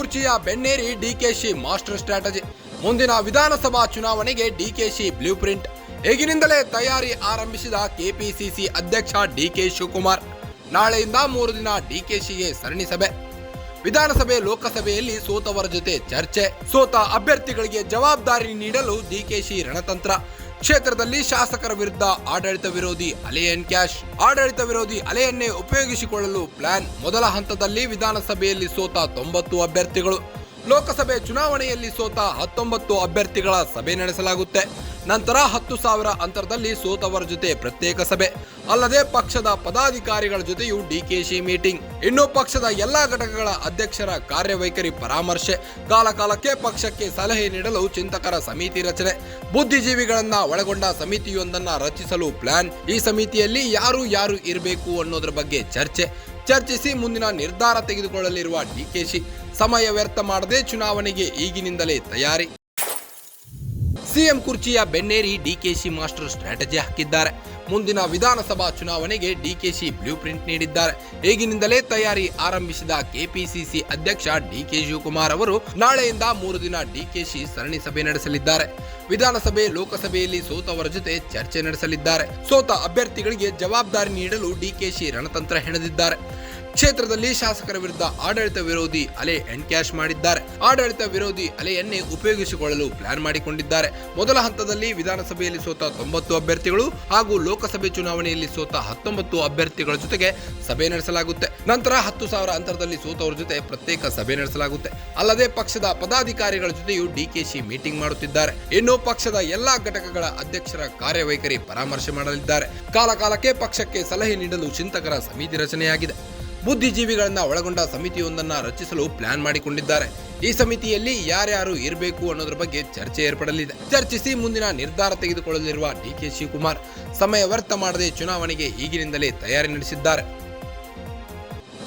ಕುರ್ಚಿಯ ಬೆನ್ನೇರಿ DKShi master strategy. ಮುಂದಿನ ವಿಧಾನಸಭಾ ಚುನಾವಣೆಗೆ ಡಿಕೆಶಿ ಬ್ಲೂ ಪ್ರಿಂಟ್. ಈಗಿನಿಂದಲೇ ತಯಾರಿ ಆರಂಭಿಸಿದ ಕೆಪಿಸಿಸಿ ಅಧ್ಯಕ್ಷ ಡಿಕೆ ಶಿವಕುಮಾರ್. ನಾಳೆಯಿಂದ 3 ದಿನ ಡಿಕೆಶಿಗೆ ಸರಣಿ ಸಭೆ. ವಿಧಾನಸಭೆ ಲೋಕಸಭೆಯಲ್ಲಿ ಸೋತವರ ಜೊತೆ ಚರ್ಚೆ. ಸೋತ ಅಭ್ಯರ್ಥಿಗಳಿಗೆ ಜವಾಬ್ದಾರಿ ನೀಡಲು ಡಿಕೆಶಿ ರಣತಂತ್ರ. ಕ್ಷೇತ್ರದಲ್ಲಿ ಶಾಸಕರ ವಿರುದ್ಧ ಆಡಳಿತ ವಿರೋಧಿ ಅಲೆ ಎನ್ಕ್ಯಾಶ್. ಆಡಳಿತ ವಿರೋಧಿ ಅಲೆಯನ್ನೇ ಉಪಯೋಗಿಸಿಕೊಳ್ಳಲು ಪ್ಲಾನ್. ಮೊದಲ ಹಂತದಲ್ಲಿ ವಿಧಾನಸಭೆಯಲ್ಲಿ ಸೋತ 90 ಅಭ್ಯರ್ಥಿಗಳು, ಲೋಕಸಭೆ ಚುನಾವಣೆಯಲ್ಲಿ ಸೋತ 19 ಅಭ್ಯರ್ಥಿಗಳ ಸಭೆ ನಡೆಸಲಾಗುತ್ತೆ. ನಂತರ 10,000 ಅಂತರದಲ್ಲಿ ಸೋತವರ ಜೊತೆ ಪ್ರತ್ಯೇಕ ಸಭೆ. ಅಲ್ಲದೆ ಪಕ್ಷದ ಪದಾಧಿಕಾರಿಗಳ ಜೊತೆಯೂ ಡಿಕೆಶಿ ಮೀಟಿಂಗ್. ಇನ್ನು ಪಕ್ಷದ ಎಲ್ಲಾ ಘಟಕಗಳ ಅಧ್ಯಕ್ಷರ ಕಾರ್ಯವೈಖರಿ ಪರಾಮರ್ಶೆ. ಕಾಲಕಾಲಕ್ಕೆ ಪಕ್ಷಕ್ಕೆ ಸಲಹೆ ನೀಡಲು ಚಿಂತಕರ ಸಮಿತಿ ರಚನೆ. ಬುದ್ಧಿಜೀವಿಗಳನ್ನ ಒಳಗೊಂಡ ಸಮಿತಿಯೊಂದನ್ನ ರಚಿಸಲು ಪ್ಲಾನ್. ಈ ಸಮಿತಿಯಲ್ಲಿ ಯಾರು ಇರಬೇಕು ಅನ್ನೋದ್ರ ಬಗ್ಗೆ ಚರ್ಚಿಸಿ ಮುಂದಿನ ನಿರ್ಧಾರ ತೆಗೆದುಕೊಳ್ಳಲಿರುವ ಡಿಕೆಶಿ. ಸಮಯ ವ್ಯರ್ಥ ಮಾಡದೆ ಚುನಾವಣೆಗೆ ಈಗಿನಿಂದಲೇ ತಯಾರಿ. ಸಿಎಂ ಕುರ್ಚಿಯ ಬೆನ್ನೇರಿ ಡಿಕೆಶಿ ಮಾಸ್ಟರ್ ಸ್ಟ್ರಾಟಜಿ ಹಾಕಿದ್ದಾರೆ. ಮುಂದಿನ ವಿಧಾನಸಭಾ ಚುನಾವಣೆಗೆ ಡಿಕೆಶಿ ಬ್ಲೂ ಪ್ರಿಂಟ್ ನೀಡಿದ್ದಾರೆ. ಈಗಿನಿಂದಲೇ ತಯಾರಿ ಆರಂಭಿಸಿದ ಕೆಪಿಸಿಸಿ ಅಧ್ಯಕ್ಷ ಡಿಕೆ ಶಿವಕುಮಾರ್ ಅವರು ನಾಳೆಯಿಂದ 3 ದಿನ ಡಿಕೆಶಿ ಸರಣಿ ಸಭೆ ನಡೆಸಲಿದ್ದಾರೆ. ವಿಧಾನಸಭೆ ಲೋಕಸಭೆಯಲ್ಲಿ ಸೋತವರ ಜೊತೆ ಚರ್ಚೆ ನಡೆಸಲಿದ್ದಾರೆ. ಸೋತ ಅಭ್ಯರ್ಥಿಗಳಿಗೆ ಜವಾಬ್ದಾರಿ ನೀಡಲು ಡಿಕೆಶಿ ರಣತಂತ್ರ ಹೆಣೆದಿದ್ದಾರೆ. ಕ್ಷೇತ್ರದಲ್ಲಿ ಶಾಸಕರ ವಿರುದ್ಧ ಆಡಳಿತ ವಿರೋಧಿ ಅಲೆ ಎನ್ಕ್ಯಾಶ್ ಮಾಡಿದ್ದಾರೆ. ಆಡಳಿತ ವಿರೋಧಿ ಅಲೆಯನ್ನೇ ಉಪಯೋಗಿಸಿಕೊಳ್ಳಲು ಪ್ಲಾನ್ ಮಾಡಿಕೊಂಡಿದ್ದಾರೆ. ಮೊದಲ ಹಂತದಲ್ಲಿ ವಿಧಾನಸಭೆಯಲ್ಲಿ ಸೋತ 90 ಅಭ್ಯರ್ಥಿಗಳು ಹಾಗೂ ಲೋಕಸಭೆ ಚುನಾವಣೆಯಲ್ಲಿ ಸೋತ 19 ಅಭ್ಯರ್ಥಿಗಳ ಜೊತೆಗೆ ಸಭೆ ನಡೆಸಲಾಗುತ್ತೆ. ನಂತರ 10,000 ಅಂತರದಲ್ಲಿ ಸೋತವರ ಜೊತೆ ಪ್ರತ್ಯೇಕ ಸಭೆ ನಡೆಸಲಾಗುತ್ತೆ. ಅಲ್ಲದೆ ಪಕ್ಷದ ಪದಾಧಿಕಾರಿಗಳ ಜೊತೆಯೂ ಡಿಕೆಶಿ ಮೀಟಿಂಗ್ ಮಾಡುತ್ತಿದ್ದಾರೆ. ಇನ್ನು ಪಕ್ಷದ ಎಲ್ಲಾ ಘಟಕಗಳ ಅಧ್ಯಕ್ಷರ ಕಾರ್ಯವೈಖರಿ ಪರಾಮರ್ಶೆ ಮಾಡಲಿದ್ದಾರೆ. ಕಾಲಕಾಲಕ್ಕೆ ಪಕ್ಷಕ್ಕೆ ಸಲಹೆ ನೀಡಲು ಚಿಂತಕರ ಸಮಿತಿ ರಚನೆಯಾಗಿದೆ. ಬುದ್ಧಿಜೀವಿಗಳನ್ನ ಒಳಗೊಂಡ ಸಮಿತಿಯೊಂದನ್ನ ರಚಿಸಲು ಪ್ಲಾನ್ ಮಾಡಿಕೊಂಡಿದ್ದಾರೆ. ಈ ಸಮಿತಿಯಲ್ಲಿ ಯಾರ್ಯಾರು ಇರಬೇಕು ಅನ್ನೋದ್ರ ಬಗ್ಗೆ ಚರ್ಚೆ ಏರ್ಪಡಲಿದೆ. ಚರ್ಚಿಸಿ ಮುಂದಿನ ನಿರ್ಧಾರ ತೆಗೆದುಕೊಳ್ಳಲಿರುವ ಡಿಕೆ ಶಿವಕುಮಾರ್ ಸಮಯ ವ್ಯರ್ಥ ಮಾಡದೆ ಚುನಾವಣೆಗೆ ಈಗಿನಿಂದಲೇ ತಯಾರಿ ನಡೆಸಿದ್ದಾರೆ.